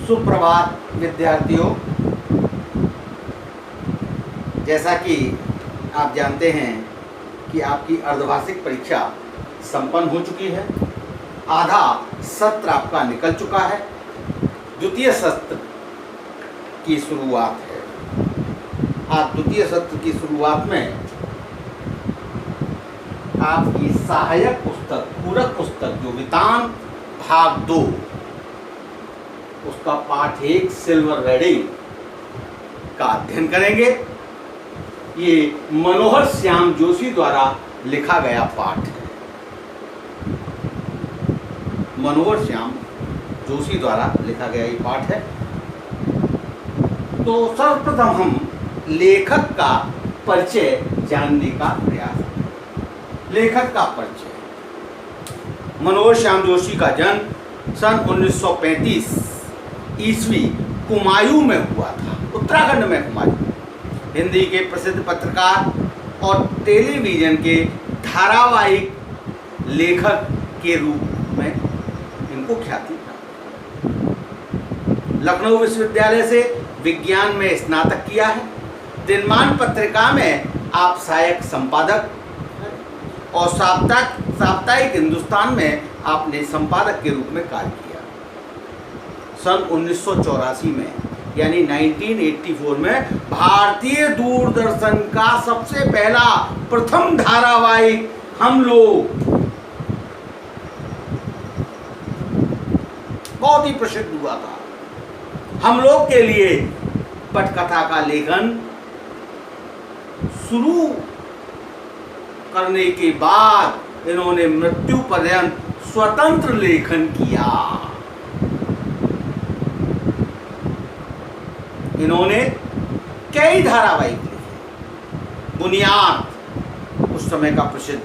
सुप्रभात विद्यार्थियों। जैसा कि आप जानते हैं कि आपकी अर्धवार्षिक परीक्षा संपन्न हो चुकी है। आधा सत्र आपका निकल चुका है। द्वितीय सत्र की शुरुआत है। आज द्वितीय सत्र की शुरुआत में आपकी सहायक पुस्तक, पूरक पुस्तक जो वितान भाग 2, उसका पाठ 1 सिल्वर वेडिंग का अध्ययन करेंगे। ये मनोहर श्याम जोशी द्वारा लिखा गया पाठ है। मनोहर श्याम जोशी द्वारा लिखा गया ये पाठ है। तो सर्वप्रथम हम लेखक का परिचय जानने का प्रयास करें। लेखक का परिचय। मनोहर श्याम जोशी का जन्म सन 1935 ईस्वी कुमायूं में हुआ था, उत्तराखंड में कुमायूं। हिंदी के प्रसिद्ध पत्रकार और टेलीविजन के धारावाहिक लेखक के रूप में इनको ख्याति प्राप्त। लखनऊ विश्वविद्यालय से विज्ञान में स्नातक किया है। दिनमान पत्रिका में आप सहायक संपादक और साप्ताहिक हिंदुस्तान में आपने संपादक के रूप में कार्य किया। सन 1984 में यानी 1984 में भारतीय दूरदर्शन का सबसे पहला प्रथम धारावाहिक हम लोग बहुत ही प्रसिद्ध हुआ था। हम लोग के लिए पटकथा का लेखन शुरू करने के बाद इन्होंने मृत्यु पर्यंत स्वतंत्र लेखन किया। इन्होंने कई धारावाहिक लिखे। बुनियाद उस समय का प्रसिद्ध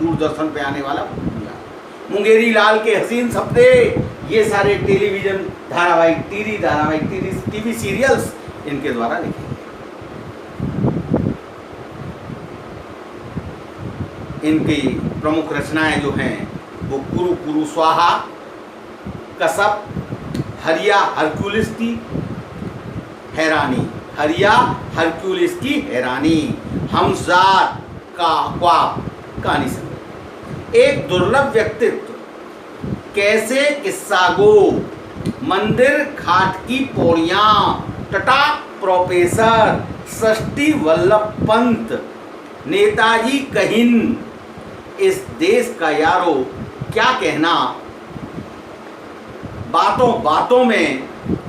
दूरदर्शन पे आने वाला बुनियाद, मुंगेरी लाल के हसीन सपने, ये सारे टेलीविजन धारावाहिक, टीवी सीरियल्स इनके द्वारा लिखे गए। इनकी प्रमुख रचनाएं जो हैं वो कुरु कुरु स्वाहा, कसब, हरिया हरक्यूलिस की हैरानी, हरिया हरक्यूलिस की हैरानी, हमजाद का ख्वाब, कहानी संग्रह, एक दुर्लभ व्यक्तित्व, कैसे किस्सा गो, मंदिर घाट की पौड़ियां, टटा प्रोफेसर, षष्ठी वल्लभ पंत, नेताजी कहिन, इस देश का यारो क्या कहना, बातों बातों में,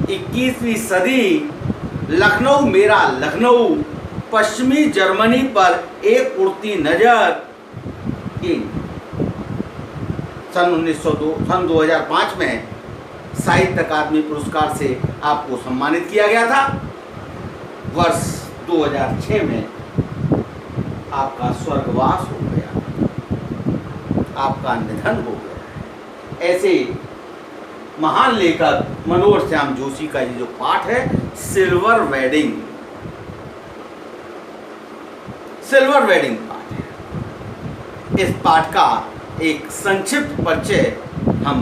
21वीं सदी, लखनऊ मेरा लखनऊ, पश्चिमी जर्मनी पर एक उड़ती नजर। सन 2005 में साहित्य अकादमी पुरस्कार से आपको सम्मानित किया गया था। वर्ष 2006 में आपका स्वर्गवास हो गया, आपका निधन हो गया। ऐसे महान लेखक मनोहर श्याम जोशी का ये जो पाठ है सिल्वर वेडिंग पाठ है। इस पाठ का एक संक्षिप्त परिचय हम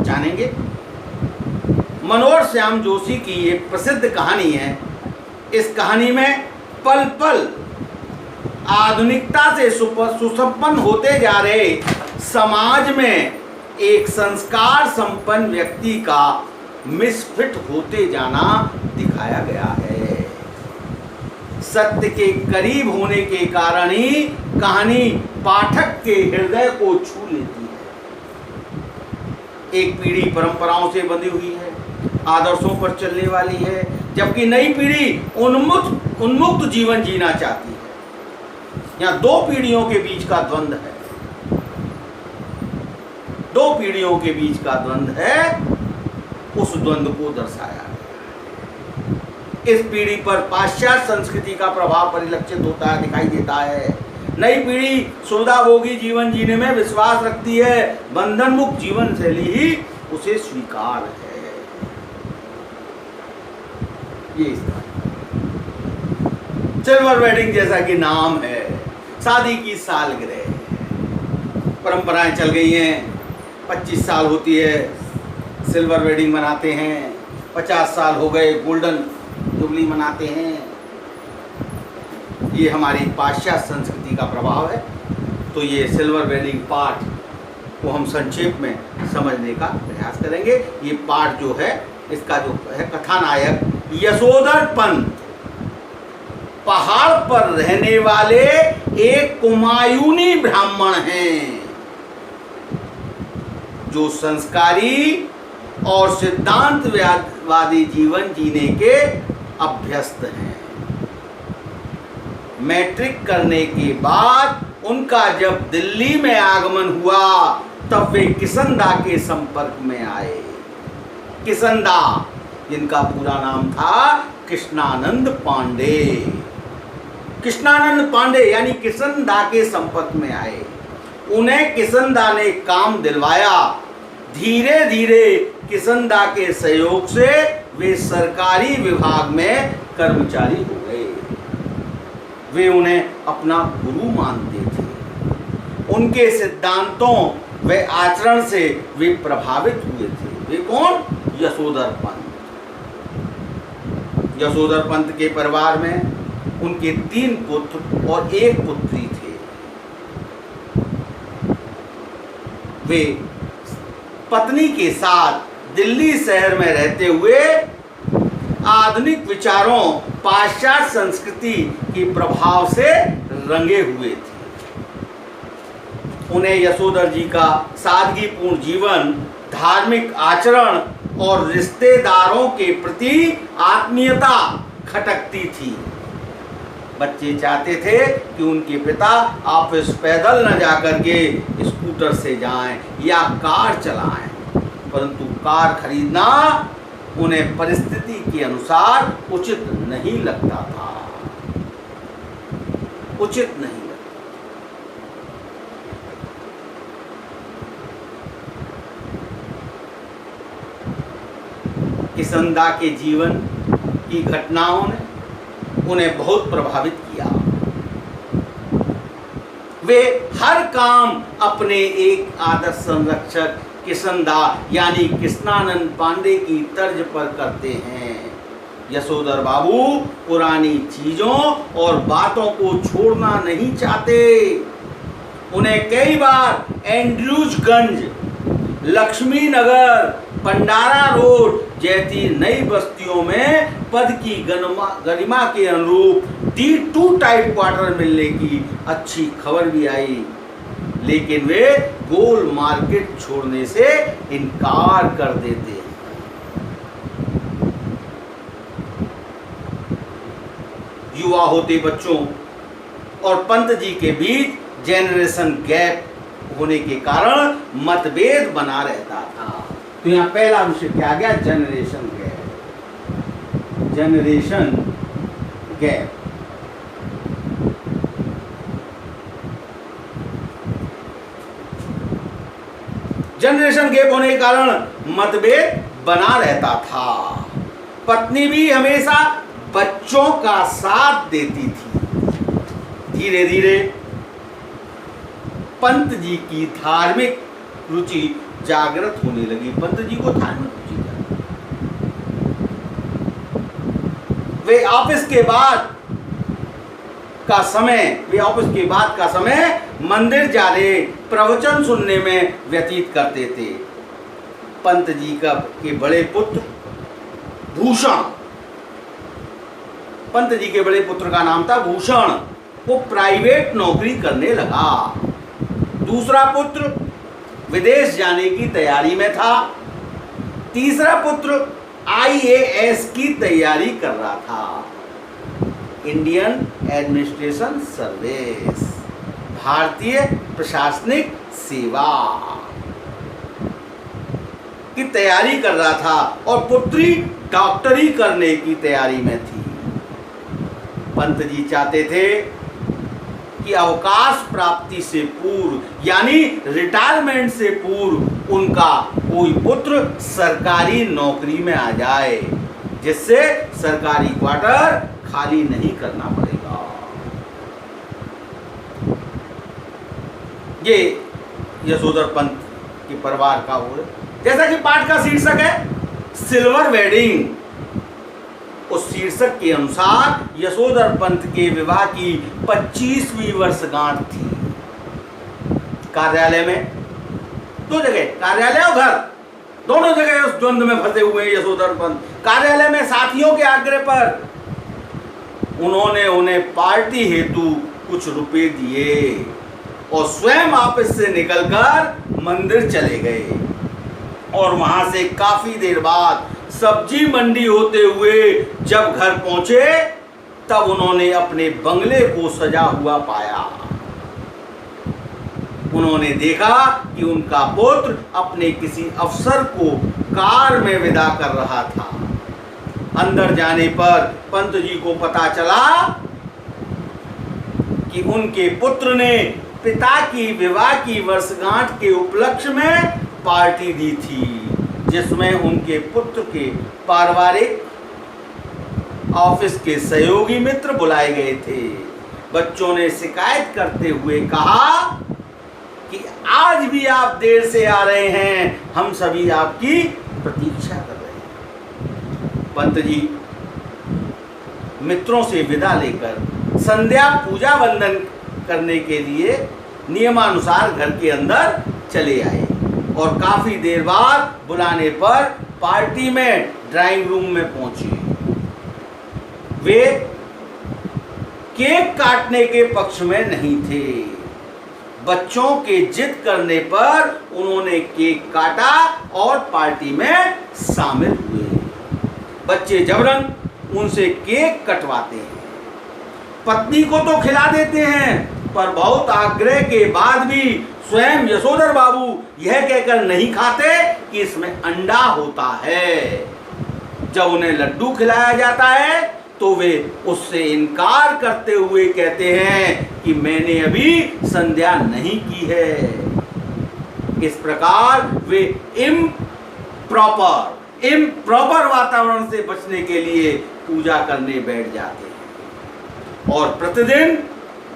जानेंगे। मनोहर श्याम जोशी की ये प्रसिद्ध कहानी है। इस कहानी में पल पल आधुनिकता से सुसंपन्न होते जा रहे समाज में एक संस्कार संपन्न व्यक्ति का मिसफिट होते जाना दिखाया गया है। सत्य के करीब होने के कारण ही कहानी पाठक के हृदय को छू लेती है। एक पीढ़ी परंपराओं से बंधी हुई है, आदर्शों पर चलने वाली है, जबकि नई पीढ़ी उन्मुक्त जीवन जीना चाहती है। यहाँ दो पीढ़ियों के बीच का द्वंद्व है। दो पीढ़ियों के बीच का द्वंद्व है, उस द्वंद्व को दर्शाया है। इस पीढ़ी पर पाश्चात्य संस्कृति का प्रभाव परिलक्षित होता है, दिखाई देता है। नई पीढ़ी सुविधाभोगी जीवन जीने में विश्वास रखती है, बंधन मुक्त जीवन शैली ही उसे स्वीकार है। ये सिल्वर वेडिंग जैसा कि नाम है, शादी की सालगिरह, परंपराएं चल गई हैं। 25 साल होती है, सिल्वर वेडिंग मनाते हैं। 50 साल हो गए, गोल्डन जुबली मनाते हैं। ये हमारी पाश्चात्य संस्कृति का प्रभाव है। तो ये सिल्वर वेलिंग पाठ को हम संक्षेप में समझने का प्रयास करेंगे। ये पाठ जो है, इसका जो है कथानायक यशोधर पंत पहाड़ पर रहने वाले एक कुमायूनी ब्राह्मण हैं, जो संस्कारी और सिद्धांतवादी जीवन जीने के अभ्यस्त हैं। मैट्रिक करने के बाद उनका जब दिल्ली में आगमन हुआ, तब वे किसनदा के संपर्क में आए। किसनदा, जिनका पूरा नाम था कृष्णानंद पांडे। कृष्णानंद पांडे यानी किसनदा के संपर्क में आए। उन्हें किसनदा ने काम दिलवाया। धीरे धीरे किसनदा के सहयोग से वे सरकारी विभाग में कर्मचारी हो गए। वे उन्हें अपना गुरु मानते थे। उनके सिद्धांतों व आचरण से वे प्रभावित हुए थे। वे कौन? यशोधर पंत। यशोधर पंत के परिवार में उनके 3 पुत्र और 1 पुत्री थे। वे पत्नी के साथ दिल्ली शहर में रहते हुए आधुनिक विचारों, पाश्चात्य संस्कृति के प्रभाव से रंगे हुए थे। उन्हें यशोधर जी का सादगीपूर्ण जीवन, धार्मिक आचरण और रिश्तेदारों के प्रति आत्मीयता खटकती थी। बच्चे चाहते थे कि उनके पिता ऑफिस पैदल न जाकर के स्कूटर से जाएं या कार चलाएं, परंतु कार खरीदना उन्हें परिस्थिति के अनुसार उचित नहीं लगता था। उचित नहीं लगता। किसनदा के जीवन की घटनाओं ने उन्हें बहुत प्रभावित किया। वे हर काम अपने एक आदर्श संरक्षक किसनदा यानी कृष्णानंद पांडे की तर्ज पर करते हैं। यशोधर बाबू पुरानी चीजों और बातों को छोड़ना नहीं चाहते। उन्हें कई बार एंड्रूजगंज, लक्ष्मी नगर, पंडारा रोड जैसी नई बस्तियों में पद की गरिमा के अनुरूप D2 टाइप क्वार्टर मिलने की अच्छी खबर भी आई, लेकिन वे गोल मार्केट छोड़ने से इनकार कर देते हैं। युवा होते बच्चों और पंत जी के बीच जेनरेशन गैप होने के कारण मतभेद बना रहता था। तो यहाँ पहला विषय क्या आ गया? Generation gap. Generation gap. Generation gap होने के कारण मतभेद बना रहता था। पत्नी भी हमेशा बच्चों का साथ देती थी। धीरे धीरे पंत जी की धार्मिक रुचि जागृत होने लगी। पंत जी को धार्मिक रुचि जागृत। वे ऑफिस के बाद का समय मंदिर जाने, प्रवचन सुनने में व्यतीत करते थे। पंत जी के बड़े पुत्र भूषण, पंत जी के बड़े पुत्र का नाम था भूषण, वो प्राइवेट नौकरी करने लगा। दूसरा पुत्र विदेश जाने की तैयारी में था। तीसरा पुत्र IAS की तैयारी कर रहा था, इंडियन एडमिनिस्ट्रेशन सर्विस, भारतीय प्रशासनिक सेवा की तैयारी कर रहा था, और पुत्री डॉक्टरी करने की तैयारी में थी। पंत जी चाहते थे कि अवकाश प्राप्ति से पूर्व यानी रिटायरमेंट से पूर्व उनका कोई पुत्र सरकारी नौकरी में आ जाए, जिससे सरकारी क्वार्टर खाली नहीं करना पड़ेगा। ये यशोधर पंत के परिवार का वो, जैसा कि पाठ का शीर्षक है सिल्वर वेडिंग, उस शीर्षक के अनुसार यशोधर पंत के विवाह की 25वीं वर्षगांठ थी। कार्यालय में, दो जगह कार्यालय और घर, दोनों जगह उस द्वंद्व में फंसे हुए हैं यशोधर पंत। कार्यालय में साथियों के आग्रह पर उन्होंने उन्हें पार्टी हेतु कुछ रुपए दिए और स्वयं ऑफिस से निकलकर मंदिर चले गए और वहां से काफी देर बाद सब्जी मंडी होते हुए जब घर पहुंचे तब उन्होंने अपने बंगले को सजा हुआ पाया। उन्होंने देखा कि उनका पुत्र अपने किसी अफसर को कार में विदा कर रहा था। अंदर जाने पर पंत जी को पता चला कि उनके पुत्र ने पिता की विवाह की वर्षगांठ के उपलक्ष्य में पार्टी दी थी, जिसमें उनके पुत्र के पारिवारिक ऑफिस के सहयोगी मित्र बुलाए गए थे। बच्चों ने शिकायत करते हुए कहा कि आज भी आप देर से आ रहे हैं, हम सभी आपकी प्रतीक्षा कर रहे हैं। पंत जी मित्रों से विदा लेकर संध्या पूजा वंदन करने के लिए नियमानुसार घर के अंदर चले आए और काफी देर बाद बुलाने पर पार्टी में ड्राइंग रूम में पहुंचे। वे केक काटने के पक्ष में नहीं थे। बच्चों के जिद करने पर उन्होंने केक काटा और पार्टी में शामिल हुए। बच्चे जबरन उनसे केक कटवाते हैं, पत्नी को तो खिला देते हैं, पर बहुत आग्रह के बाद भी स्वयं यशोधर बाबू यह कहकर नहीं खाते कि इसमें अंडा होता है। जब उन्हें लड्डू खिलाया जाता है तो वे उससे इनकार करते हुए कहते हैं कि मैंने अभी संध्या नहीं की है। इस प्रकार वे इम्प्रॉपर वातावरण से बचने के लिए पूजा करने बैठ जाते हैं और प्रतिदिन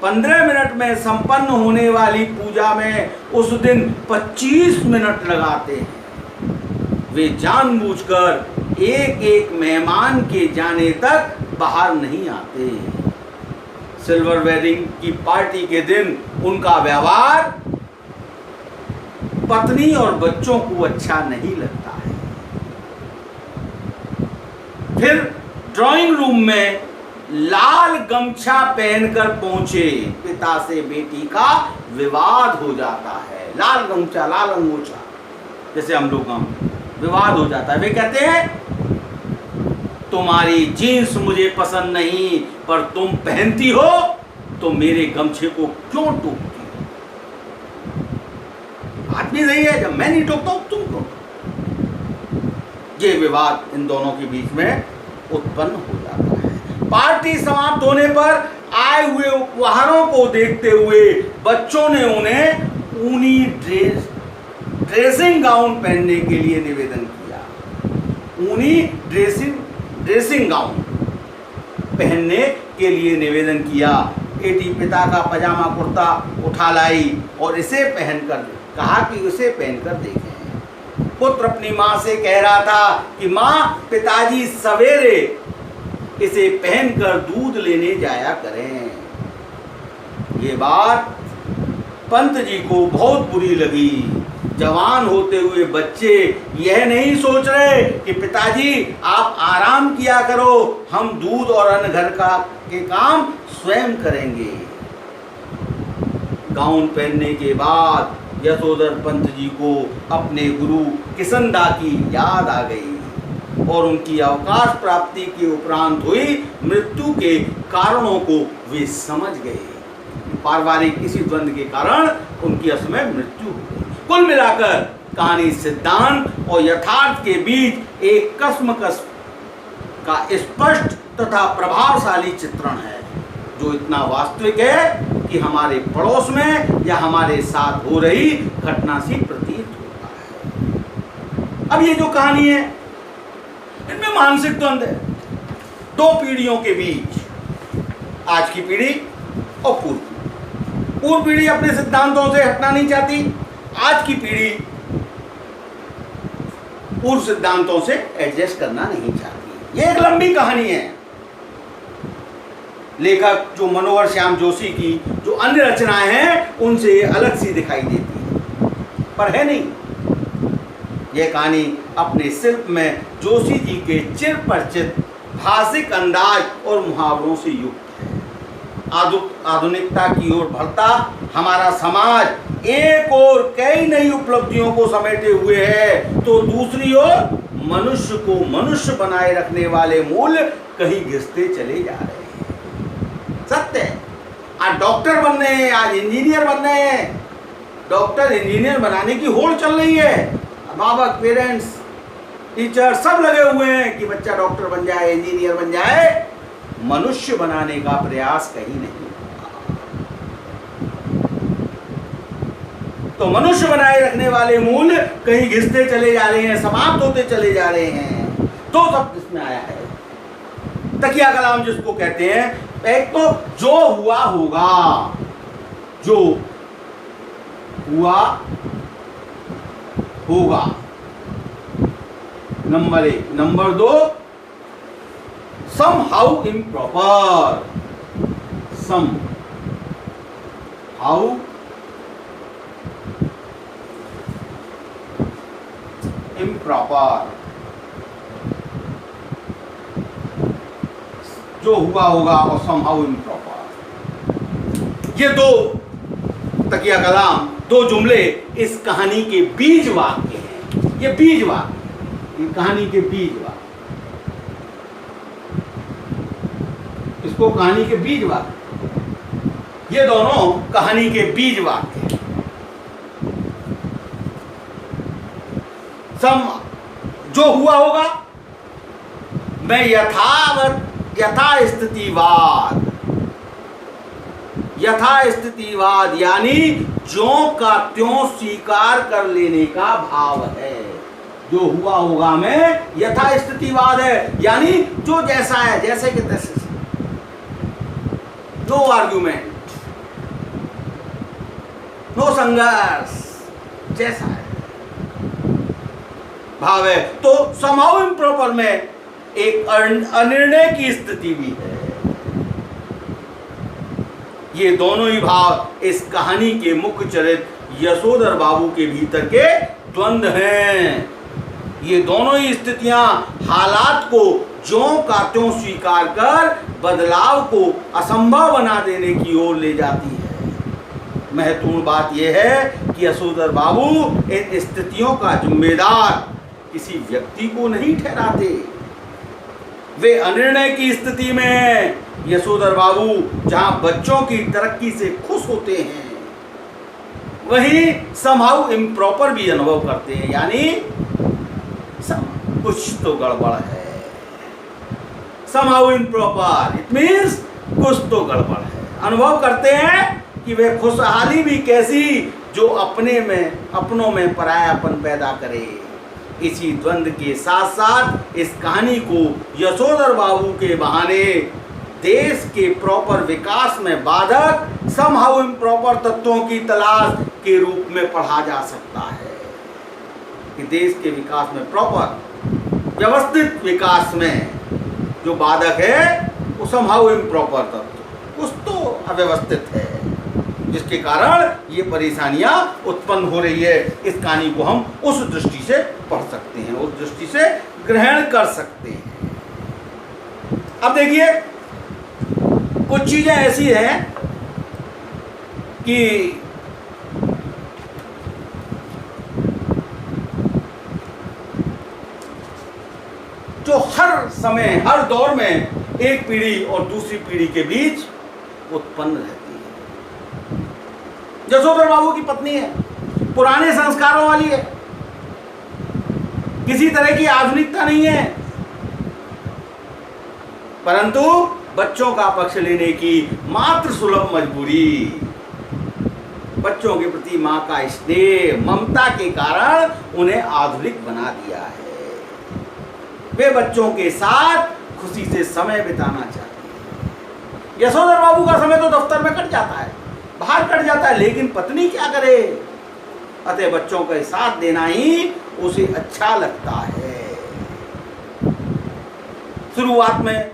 15 मिनट में संपन्न होने वाली पूजा में उस दिन 25 मिनट लगाते हैं। वे जानबूझकर एक एक मेहमान के जाने तक बाहर नहीं आते। सिल्वर वेडिंग की पार्टी के दिन उनका व्यवहार पत्नी और बच्चों को अच्छा नहीं लगता है। फिर ड्राइंग रूम में लाल गमछा पहनकर पहुंचे। पिता से बेटी का विवाद हो जाता है। लाल गमछा, लाल अंगोछा, जैसे हम लोग विवाद हो जाता है। वे कहते हैं तुम्हारी जीन्स मुझे पसंद नहीं, पर तुम पहनती हो तो मेरे गमछे को क्यों टोकती हो? बात भी सही है, जब मैं नहीं टोकता हूं तुम टोको। ये विवाद इन दोनों के बीच में उत्पन्न हो जाता है। पार्टी समाप्त होने पर आए हुए उपहारों को देखते हुए बच्चों ने उन्हें ऊनी ड्रेसिंग गाउन पहनने के लिए निवेदन किया। ऊनी ड्रेसिंग गाउन पहनने के लिए निवेदन किया। बेटी पिता का पजामा कुर्ता उठा लाई और इसे पहनकर कहा कि उसे पहनकर देखें। पुत्र अपनी माँ से कह रहा था कि माँ, पिताजी सवेरे इसे पहनकर दूध लेने जाया करें। ये बात पंत जी को बहुत बुरी लगी। जवान होते हुए बच्चे यह नहीं सोच रहे कि पिताजी आप आराम किया करो, हम दूध और अन्न घर के काम स्वयं करेंगे। गाउन पहनने के बाद यशोधर पंत जी को अपने गुरु किसनदा की याद आ गई और उनकी अवकाश प्राप्ति के उपरांत हुई मृत्यु के कारणों को वे समझ गए। पारिवारिक किसी द्वंद्व के कारण उनकी असमय मृत्यु हो गई। कुल मिलाकर कहानी सिद्धांत और यथार्थ के बीच एक कश्मकश का स्पष्ट तथा प्रभावशाली चित्रण है, जो इतना वास्तविक है कि हमारे पड़ोस में या हमारे साथ हो रही घटना सी प्रतीत होता है। अब ये जो कहानी है, इनमें मानसिक द्वंद्व है दो पीढ़ियों के बीच, आज की पीढ़ी और पूर्व पीढ़ी अपने सिद्धांतों से हटना नहीं चाहती। आज की पीढ़ी पूर्व सिद्धांतों से एडजस्ट करना नहीं चाहती। ये एक लंबी कहानी है। लेखक जो मनोहर श्याम जोशी की जो अन्य रचनाएं हैं उनसे अलग सी दिखाई देती है, पर है नहीं। यह कहानी अपने शिल्प में जोशी जी के चिर परिचित भाषिक अंदाज और मुहावरों से युक्त है। आधुनिकता की ओर बढ़ता हमारा समाज एक और कई नई उपलब्धियों को समेटे हुए है, तो दूसरी ओर मनुष्य को मनुष्य बनाए रखने वाले मूल्य कहीं घिसते चले जा रहे हैं। सत्य है। आज डॉक्टर बन रहे हैं, आज इंजीनियर बन रहे हैं। डॉक्टर इंजीनियर बनाने की होड़ चल रही है। माँ बाप, पेरेंट्स, टीचर सब लगे हुए हैं कि बच्चा डॉक्टर बन जाए, इंजीनियर बन जाए। मनुष्य बनाने का प्रयास कहीं नहीं। तो मनुष्य बनाए रखने वाले मूल्य कहीं घिसते चले जा रहे हैं, समाप्त होते चले जा रहे हैं। दो शब्द इसमें आया है, तकिया कलाम जिसको कहते हैं। एक तो जो हुआ होगा, जो हुआ होगा, number 1। Number 2, somehow improper, somehow improper, जो हुआ होगा और somehow improper। ये दो तकिया कलाम, दो जुमले इस कहानी के बीज वाक्य हैं। ये बीज वाक्य, ये कहानी के बीज वाक्य, इसको कहानी के बीज वाक्य, ये दोनों कहानी के बीज वाक्य हैं। जो हुआ होगा मैं यथास्थितिवाद यानी ज्यों का त्यों स्वीकार कर लेने का भाव है। जो हुआ होगा में यथास्थितिवाद है, यानी जो जैसा है जैसे कि तैसे, नो आर्ग्यूमेंट, नो संघर्ष, जैसा है भाव है। तो somehow improper में एक अनिर्णय की स्थिति भी है। ये दोनों ही भाव इस कहानी के मुख्य चरित्र यशोधर बाबू के भीतर के द्वंद्व हैं। ये दोनों ही स्थितियां हालात को ज्यों का त्यों स्वीकार कर बदलाव को असंभव बना देने की ओर ले जाती है। महत्वपूर्ण बात यह है कि यशोधर बाबू इन स्थितियों का जिम्मेदार किसी व्यक्ति को नहीं ठहराते। वे अनिर्णय की स्थिति में यशोधर बाबू जहां बच्चों की तरक्की से खुश होते हैं, वहीं somehow improper भी अनुभव करते हैं, यानी कुछ तो गड़बड़ है। somehow improper it means कुछ तो गड़बड़ है। अनुभव करते हैं कि वे खुशहाली भी कैसी जो अपनों में परायापन पैदा करे। इसी द्वंद्व के साथ साथ इस कहानी को यशोधर बाबू के बहाने देश के प्रॉपर विकास में बाधक somehow improper तत्वों की तलाश के रूप में पढ़ा जा सकता है कि देश के विकास में, प्रॉपर व्यवस्थित विकास में जो बाधक है वो somehow improper तत्व, कुछ तो अव्यवस्थित है, जिसके कारण ये परेशानियां उत्पन्न हो रही है। इस कहानी को हम उस दृष्टि से पढ़ सकते हैं, उस दृष्टि से ग्रहण कर सकते हैं। अब देखिए, कुछ चीजें ऐसी हैं कि जो हर समय, हर दौर में एक पीढ़ी और दूसरी पीढ़ी के बीच उत्पन्न रहती है। यशोधर बाबू की पत्नी है, पुराने संस्कारों वाली है, किसी तरह की आधुनिकता नहीं है, परंतु बच्चों का पक्ष लेने की मात्र सुलभ मजबूरी, बच्चों के प्रति मां का स्नेह, ममता के कारण उन्हें आधुनिक बना दिया है। वे बच्चों के साथ खुशी से समय बिताना चाहते हैं। यशोधर बाबू का समय तो दफ्तर में कट जाता है, बाहर कट जाता है, लेकिन पत्नी क्या करे? अतः बच्चों का साथ देना ही उसे अच्छा लगता है। शुरुआत में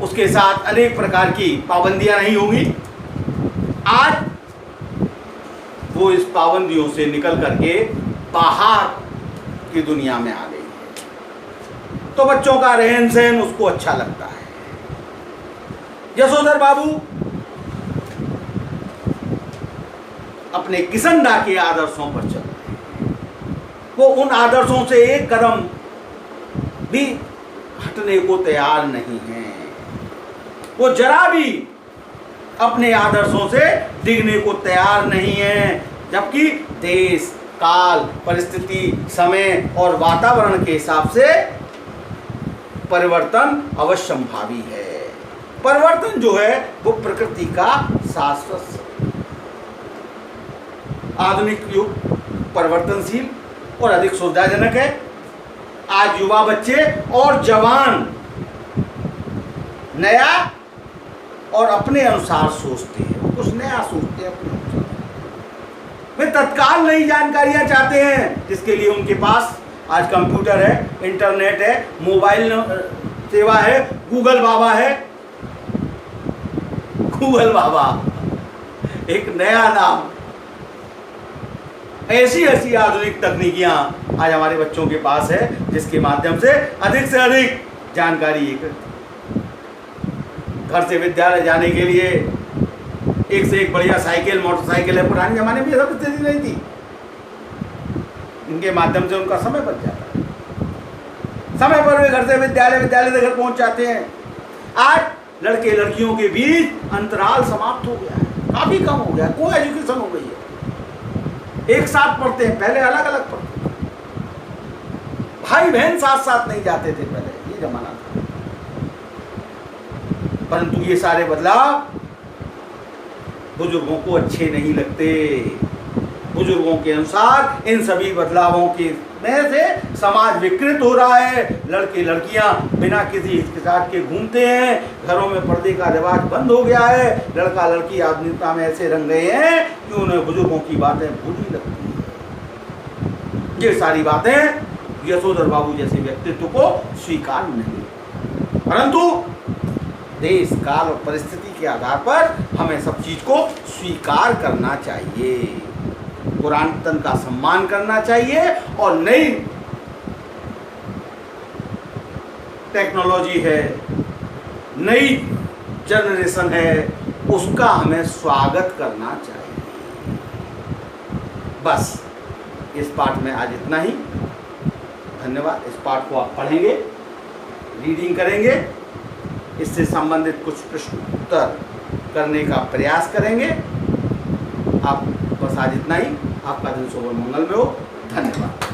उसके साथ अनेक प्रकार की पाबंदियां नहीं होंगी। आज वो इस पाबंदियों से निकल करके बाहर की दुनिया में आ गई है, तो बच्चों का रहन सहन उसको अच्छा लगता है। यशोधर बाबू अपने किशनदा के आदर्शों पर चल रहे हैं। वो उन आदर्शों से एक कदम भी हटने को तैयार नहीं है। वो जरा भी अपने आदर्शों से डिगने को तैयार नहीं है, जबकि देश, काल, परिस्थिति, समय और वातावरण के हिसाब से परिवर्तन अवश्यंभावी है। परिवर्तन जो है वो प्रकृति का शाश्वत। आधुनिक युग परिवर्तनशील और अधिक सुविधाजनक है। आज युवा बच्चे और जवान नया और अपने अनुसार सोचते हैं। वो कुछ नया सोचते हैं अपने अनुसार। वे तत्काल नई जानकारियां चाहते हैं, जिसके लिए उनके पास आज कंप्यूटर है, इंटरनेट है, मोबाइल सेवा है, गूगल बाबा है। गूगल बाबा एक नया नाम। ऐसी ऐसी आधुनिक तकनीकियां आज हमारे बच्चों के पास है, जिसके माध्यम से अधिक जानकारी घर से विद्यालय जाने के लिए एक से एक बढ़िया साइकिल, मोटरसाइकिल है। पुराने जमाने में ये सब स्थिति नहीं थी। इनके माध्यम से उनका समय बच जाता है। समय पर वे घर से विद्यालय से घर पहुंच जाते हैं। आज लड़के लड़कियों के बीच अंतराल समाप्त हो गया है, काफी कम हो गया। को एजुकेशन हो गई है, एक साथ पढ़ते हैं, पहले अलग अलग पढ़ते थे। भाई बहन साथ साथ नहीं जाते थे पहले, ये जमाना था। परंतु ये सारे बदलाव बुजुर्गों को अच्छे नहीं लगते। बुजुर्गों के अनुसार इन सभी बदलावों के में से समाज विकृत हो रहा है। लड़के लड़कियां बिना किसी हिचकिचाहट के घूमते हैं। घरों में पर्दे का रिवाज बंद हो गया है। लड़का लड़की आधुनिकता में ऐसे रंग गए हैं कि उन्हें बुजुर्गों की बातें बुरी लगती हैं। ये सारी बातें यशोधर बाबू जैसे व्यक्तित्व को स्वीकार नहीं, परंतु देश, काल और परिस्थिति के आधार पर हमें सब चीज को स्वीकार करना चाहिए। पुरातन का सम्मान करना चाहिए और नई टेक्नोलॉजी है, नई जनरेशन है, उसका हमें स्वागत करना चाहिए। बस इस पाठ में आज इतना ही। धन्यवाद। इस पाठ को आप पढ़ेंगे, रीडिंग करेंगे, इससे संबंधित कुछ प्रश्न उत्तर करने का प्रयास करेंगे। आप बस आज इतना ही। आपका दिन शुभ और मंगलमय हो। धन्यवाद।